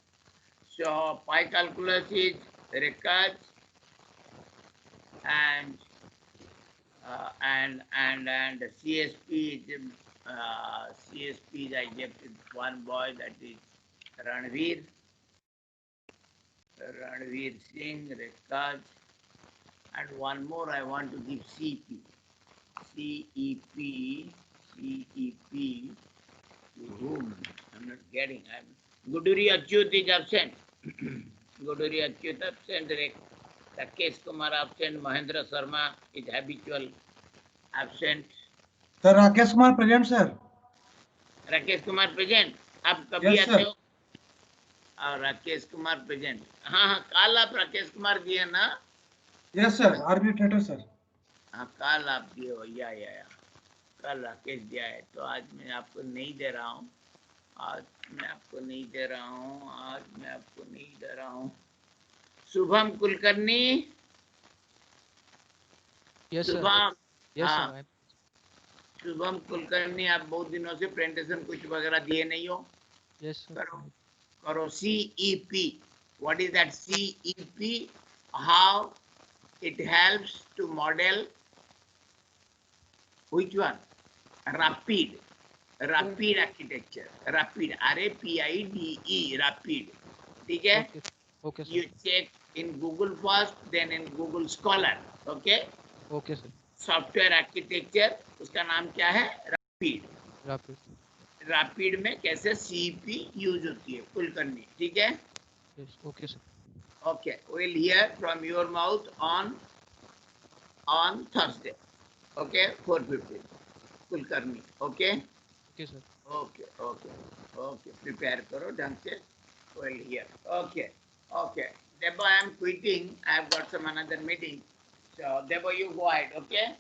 So pi calculus is Rekaj, and CSP is I gave it one boy, that is Ranveer Singh, Rekaj, and one more I want to give CEP to whom I'm not getting. Guduri Achyut is absent. Guduri Achyut absent. Rakesh Kumar absent. Mahendra Sharma is habitual absent. Sir, Rakesh Kumar present, sir. Rakesh Kumar present. आप कभी Yes, आते sir. हो? और Rakesh Kumar present. हाँ, कल आप राकेश कुमार दिए ना? Yes, sir. RB Theatre, sir. हाँ, कल आप दिए हो। या कल राकेश दिया है, तो आज मैं आपको नहीं दे रहा हूँ। Shubham Kulkarni. Yes, sir. Shubham, Yes, हाँ, sir. शुभम कुलकर्णी, आप बहुत दिनों से प्रेजेंटेशन कुछ वगैरह दिए नहीं हो। Yes, sir. करो CEP. What is that CEP? How it helps to model which one? Rapid architecture. Rapid, RAPIDE, rapid. ठीक है? Okay, sir. You check in Google first, then in Google Scholar. Okay? Okay, sir. Software architecture, उसका नाम क्या है? Rapid. Rapid. Rapid में कैसे CP use होती है कुलकर्णी, ठीक है? Yes. Okay, sir. Okay, we'll hear from your mouth on Thursday. Okay, 4:15. Kulkarni, okay? Okay, sir. Okay. Prepare करो ढंग से. We'll hear. Okay. Debo, I am quitting. I have got some another meeting. So Debo, you go ahead. Okay.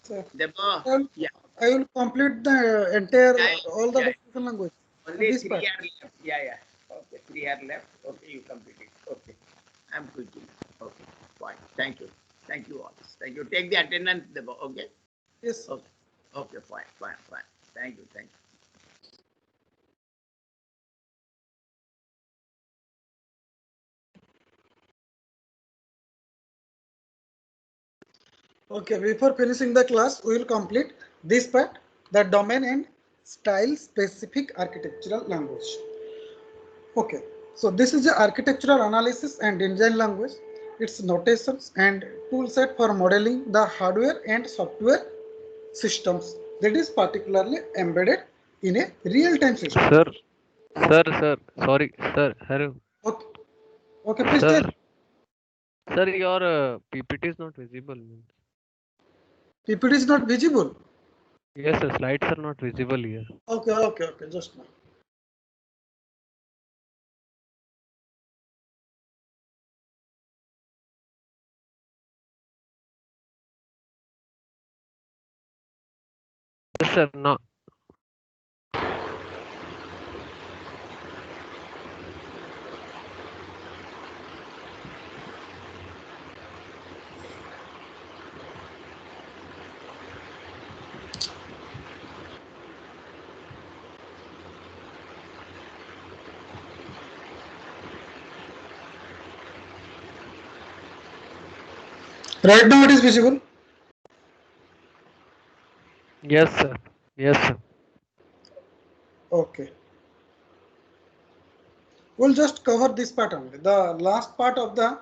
So, Debo. Yeah. I will complete the entire all the Yeah. discussion language. Only This 3 part. are left. Yeah. Okay, 3 are left. Okay, you complete it. Okay. I am quitting. Okay. Fine. Thank you. Thank you all. Thank you. Take the attendance, Debo. Okay. Yes. Sir. Okay. Fine. Thank you. Okay, before finishing the class, we will complete this part, the domain and style specific architectural language. Okay, so this is the architectural analysis and design language, its notations and tool set for modeling the hardware and software systems that is particularly embedded in a real-time system. Sir, sorry, sir, hello. Okay, please Sir, tell. your PPT is not visible. PPT is not visible. Yes, sir, slides are not visible here. Okay, just now. Yes, sir, no. Right now it is visible. Yes, sir. Okay. We'll just cover this part only, the last part of the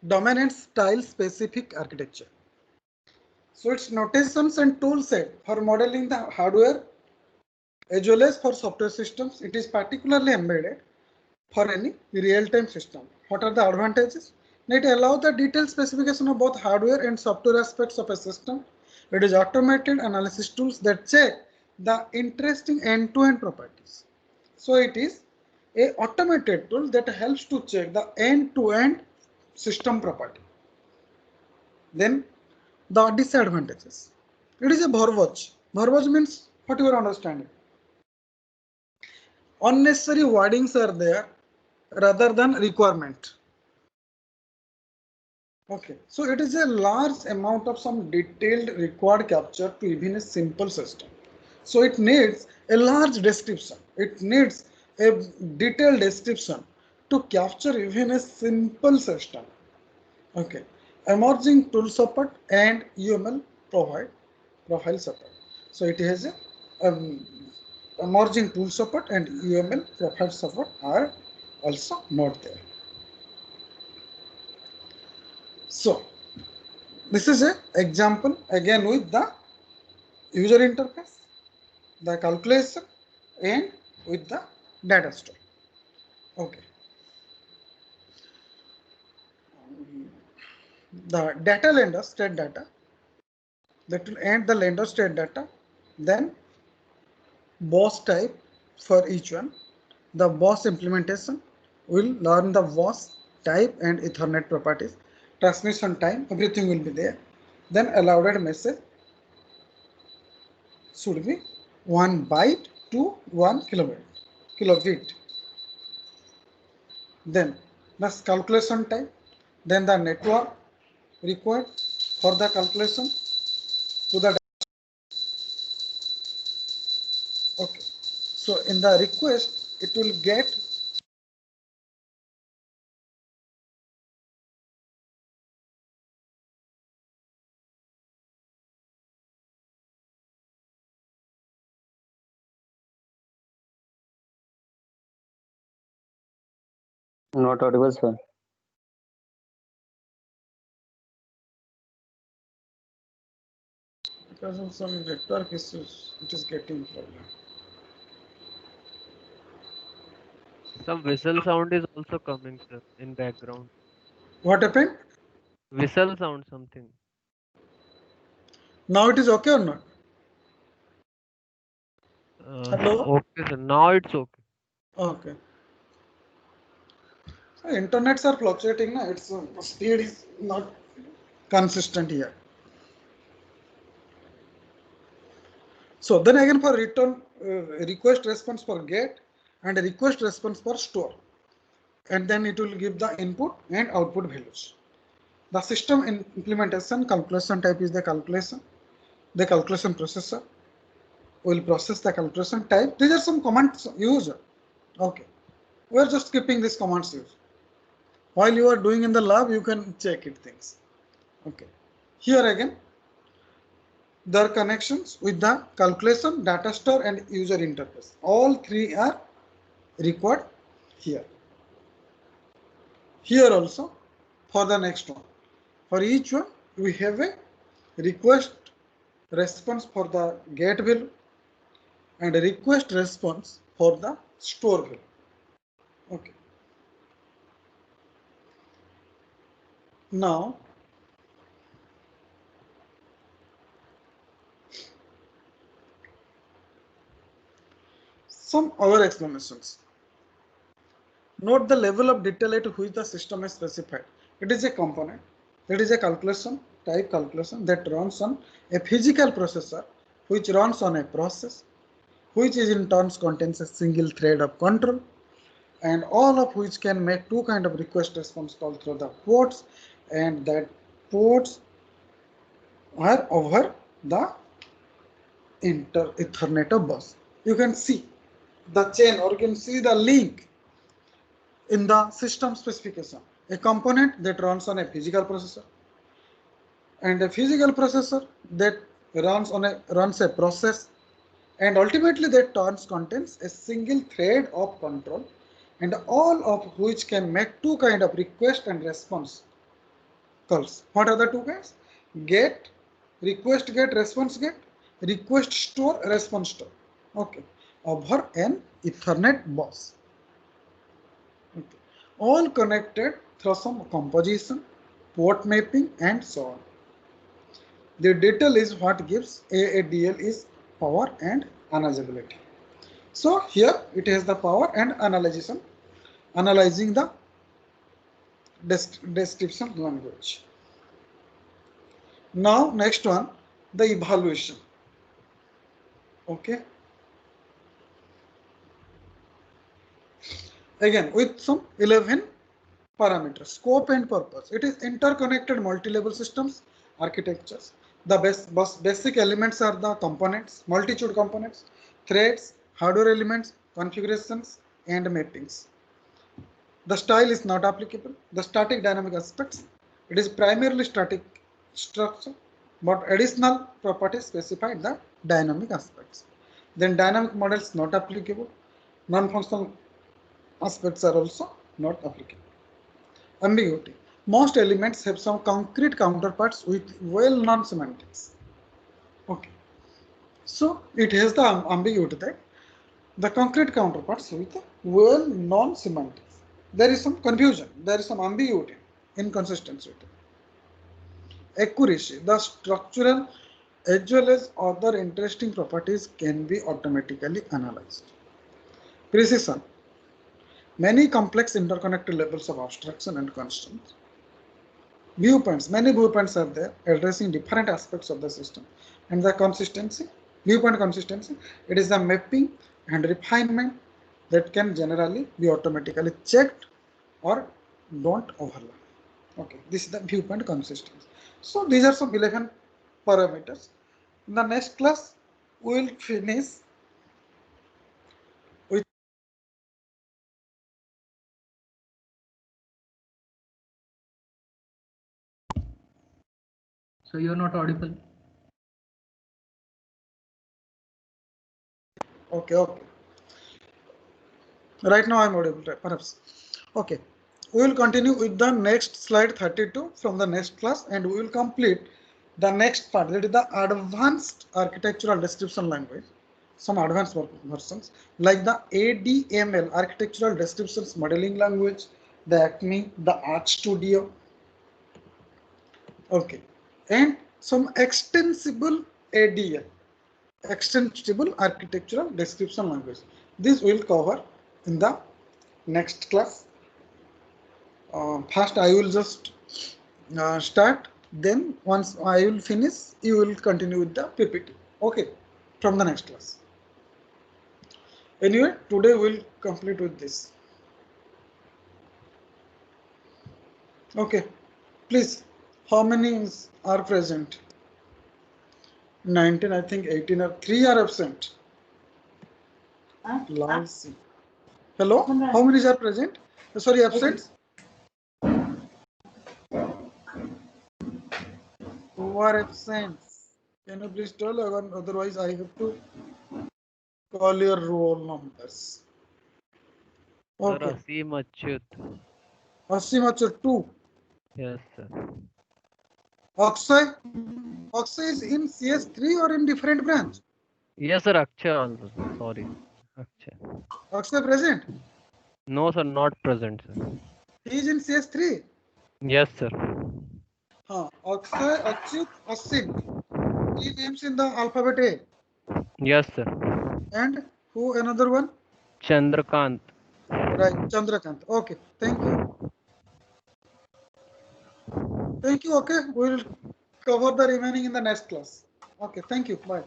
domain and style specific architecture. So its notations and tool set for modeling the hardware as well as for software systems. It is particularly embedded for any real-time system. What are the advantages? It allows the detailed specification of both hardware and software aspects of a system. It is automated analysis tools that check the interesting end-to-end properties. So it is a automated tool that helps to check the end-to-end system property. Then the disadvantages. It is a verbiage. Verbiage means what you are understanding. Unnecessary wordings are there rather than requirement. Okay, so it is a large amount of some detailed required capture to even a simple system. So it needs a large description. It needs a detailed description to capture even a simple system. Okay, emerging tool support and UML profile support. So it has a emerging tool support and UML profile support are also not there. So this is an example again with the user interface, the calculation, and with the data store. Okay. The data lender state data, that will end the lender state data, then boss type for each one. The boss implementation will learn the boss type and Ethernet properties. Transmission time, everything will be there. Then allowed message should be 1 byte to 1 kilobit. Then the calculation time, then the network required for the calculation to the. Okay, so in the request it will get Not audible, sir. Because of some network issues, it is getting problem. Some whistle sound is also coming, sir, in background. What happened? Whistle sound something. Now it is okay or not? Hello? Okay, sir. Now it's okay. Okay. So internets are fluctuating, na? Its speed is not consistent here. So then again for return request response for get and request response for store, and then it will give the input and output values. The system implementation calculation type is the calculation. The calculation processor will process the calculation type. These are some commands used. Okay, we are just skipping these commands used. While you are doing in the lab, you can check it things. Okay, here again, there are connections with the calculation, data store, and user interface. All three are required here. Here also for the next one. For each one, we have a request response for the get value and a request response for the store value. Okay. Now, some other explanations. Note the level of detail at which the system is specified. It is a component. It is a calculation, type calculation that runs on a physical processor which runs on a process which is in turn contains a single thread of control, and all of which can make two kind of request response call through the ports, and that ports are over the Ethernet of bus. You can see the chain or you can see the link in the system specification. A component that runs on a physical processor and a physical processor that runs a process, and ultimately that turns contains a single thread of control, and all of which can make two kind of request and response calls. What are the two kinds? Get, request get, response get, request store, response store. Okay, over an Ethernet bus. Okay. All connected through some composition, port mapping, and so on. The detail is what gives AADL is power and analyzability. So here it has the power and analyzing the description language. Now next one, the evaluation. Okay. Again with some 11 parameters, scope and purpose. It is interconnected multi-level systems architectures. The basic elements are the components, multitude components, threads, hardware elements, configurations, and mappings. The style is not applicable. The static dynamic aspects. It is primarily static structure, but additional properties specify the dynamic aspects. Then dynamic models not applicable. Non-functional aspects are also not applicable. Ambiguity. Most elements have some concrete counterparts with well-known semantics. Okay. So it has the ambiguity that the concrete counterparts with well-known semantics. There is some confusion. There is some ambiguity, inconsistency. Accuracy. The structural as well as other interesting properties can be automatically analyzed. Precision. Many complex interconnected levels of abstraction and constraints. Viewpoints. Many viewpoints are there addressing different aspects of the system. And the consistency, viewpoint consistency, it is the mapping and refinement that can generally be automatically checked or don't overlap. Okay, this is the viewpoint consistency. So these are some 11 parameters. In the next class, we will finish with So you're not audible. okay. Right now I'm audible, perhaps. Okay, we will continue with the next slide 32 from the next class, and we will complete The next part, that is the advanced architectural description language. Some advanced versions like the ADML, architectural descriptions modeling language, the Acme, the Art Studio. Okay, and some extensible ADL, extensible architectural description language. This will cover in the next class. First, I will just start. Then once I will finish, you will continue with the PPT. Okay, from the next class. Anyway, today we'll complete with this. Okay, please, how many are present? 19, I think 18 or 3 are absent. Lousy. Hello, how many are present? Sorry, absent? 2 are absent. Can you please tell? Otherwise, I have to call your roll numbers. Okay. Asim Achyut. Asim Achyut 2. Yes, sir. Akshay? Akshay is in CS3 or in different branch? Yes, sir. Akshay also. Sorry. Akshay. Akshay present? No, sir. Not present, sir. He is in CS3? Yes, sir. Akshay, Achyut, Asim. 3 names in the alphabet A. Yes, sir. And who another one? Chandrakant. Right, Chandrakant. Okay, thank you. Thank you. Okay, we'll cover the remaining in the next class. Okay, thank you. Bye.